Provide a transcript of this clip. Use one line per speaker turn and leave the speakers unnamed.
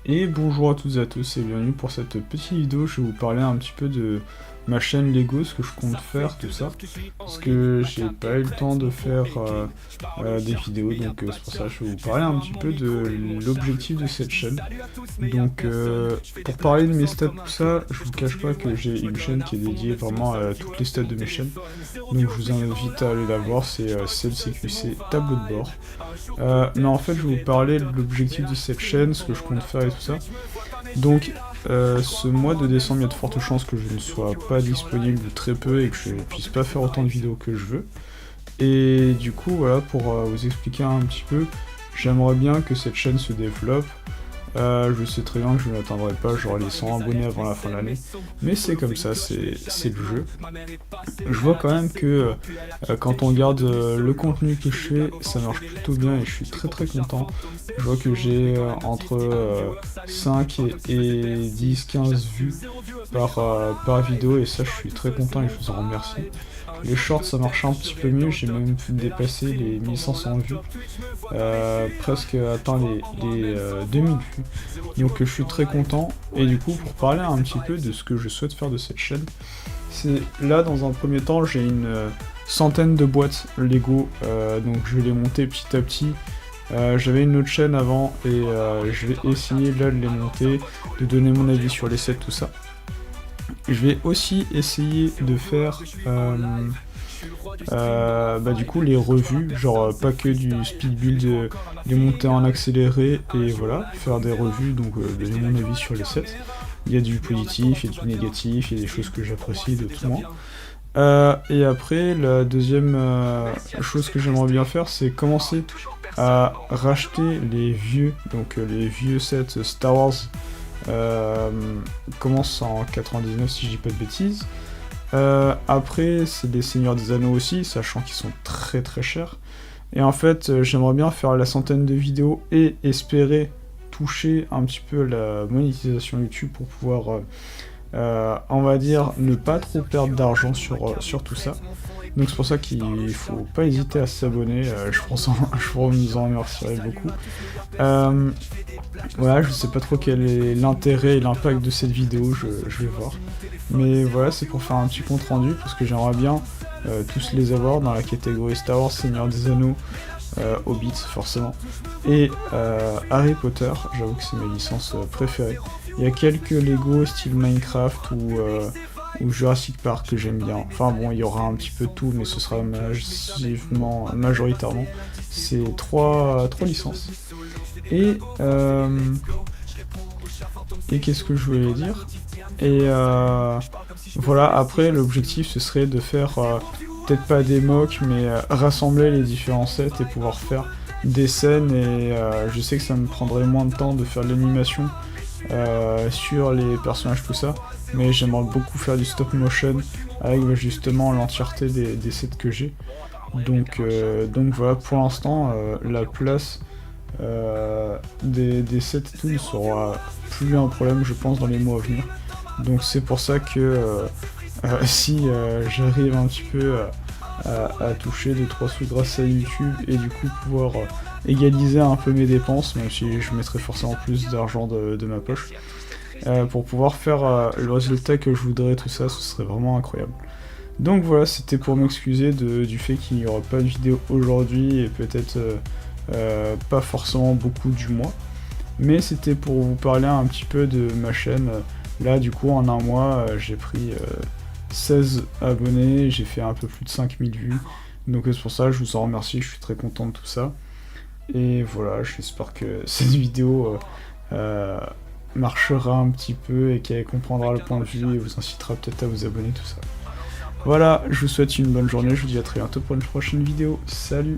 Et bonjour à toutes et à tous et bienvenue pour cette petite vidéo. Je vais vous parler un petit peu de ma chaîne Lego, ce que je compte faire, tout ça. Parce que j'ai pas eu le temps de faire des vidéos, donc c'est pour ça que je vais vous parler un petit peu de l'objectif de cette chaîne. Donc pour parler de mes stats, tout ça, je vous cache pas que j'ai une chaîne qui est dédiée vraiment à toutes les stats de mes chaînes. Donc je vous invite à aller la voir, c'est CLCQC tableau de bord. Mais en fait, je vais vous parler de l'objectif de cette chaîne, ce que je compte faire et tout ça. Donc, ce mois de décembre, il y a de fortes chances que je ne sois pas disponible ou très peu et que je ne puisse pas faire autant de vidéos que je veux. Et du coup, voilà, pour vous expliquer un petit peu, j'aimerais bien que cette chaîne se développe. Je sais très bien que je ne l'atteindrai pas, j'aurai les 100 abonnés avant la fin de l'année, mais c'est comme ça, c'est le jeu. Je vois quand même que quand on regarde le contenu que je fais, ça marche plutôt bien et je suis très content. Je vois que j'ai entre 5 et 10, 15 vues par vidéo et ça je suis très content et je vous en remercie. Les shorts ça marche un petit peu mieux, j'ai même dépassé les 1500 vues, presque atteint les 2000 vues. Donc je suis très content et du coup pour parler un petit peu de ce que je souhaite faire de cette chaîne, c'est là dans un premier temps j'ai une centaine de boîtes Lego, donc je vais les monter petit à petit. J'avais une autre chaîne avant et je vais essayer là de les monter, de donner mon avis sur les sets, tout ça. Je vais aussi essayer de faire du coup les revues, genre pas que du speed build, les monter en accéléré et voilà, faire des revues, donc donner mon avis sur les sets. Il y a du positif, il y a du négatif, il y a des choses que j'apprécie, d'autres moins. Et après, la deuxième chose que j'aimerais bien faire, c'est commencer à racheter les vieux, donc les vieux sets Star Wars. Commence en 99 si je dis pas de bêtises. Après, c'est des Seigneurs des Anneaux aussi, sachant qu'ils sont très chers. Et en fait, j'aimerais bien faire la centaine de vidéos et espérer toucher un petit peu la monétisation YouTube pour pouvoir, on va dire, ne pas trop perdre d'argent sur tout ça. Donc c'est pour ça qu'il faut pas hésiter à s'abonner, je vous en remercierai beaucoup. Voilà, je sais pas trop quel est l'intérêt et l'impact de cette vidéo, je vais voir. Mais voilà, c'est pour faire un petit compte rendu, parce que j'aimerais bien tous les avoir dans la catégorie Star Wars, Seigneur des Anneaux, Hobbit forcément, et Harry Potter, j'avoue que c'est mes licences préférées. Il y a quelques Lego style Minecraft ou Jurassic Park que j'aime bien. Enfin bon, il y aura un petit peu de tout, mais ce sera majoritairement. C'est trois licences. Et qu'est-ce que je voulais dire? Et voilà, après l'objectif ce serait de faire peut-être pas des mocks, mais rassembler les différents sets et pouvoir faire des scènes. Et je sais que ça me prendrait moins de temps de faire de l'animation sur les personnages, tout ça, mais j'aimerais beaucoup faire du stop motion avec justement l'entièreté des sets que j'ai. Donc voilà, pour l'instant la place des sets et tout ne sera plus un problème, je pense, dans les mois à venir. Donc c'est pour ça que si j'arrive un petit peu à toucher 2-3 sous grâce à YouTube et du coup pouvoir égaliser un peu mes dépenses, même si je mettrai forcément plus d'argent de ma poche, pour pouvoir faire le résultat que je voudrais, tout ça, ce serait vraiment incroyable. Donc voilà, c'était pour m'excuser du fait qu'il n'y aura pas de vidéo aujourd'hui et peut-être pas forcément beaucoup du mois, mais c'était pour vous parler un petit peu de ma chaîne. Là du coup en un mois j'ai pris 16 abonnés, j'ai fait un peu plus de 5000 vues, donc c'est pour ça je vous en remercie, je suis très content de tout ça. Et voilà, j'espère que cette vidéo marchera un petit peu et qu'elle comprendra le point de vue et vous incitera peut-être à vous abonner, tout ça. Voilà, je vous souhaite une bonne journée, je vous dis à très bientôt pour une prochaine vidéo, salut!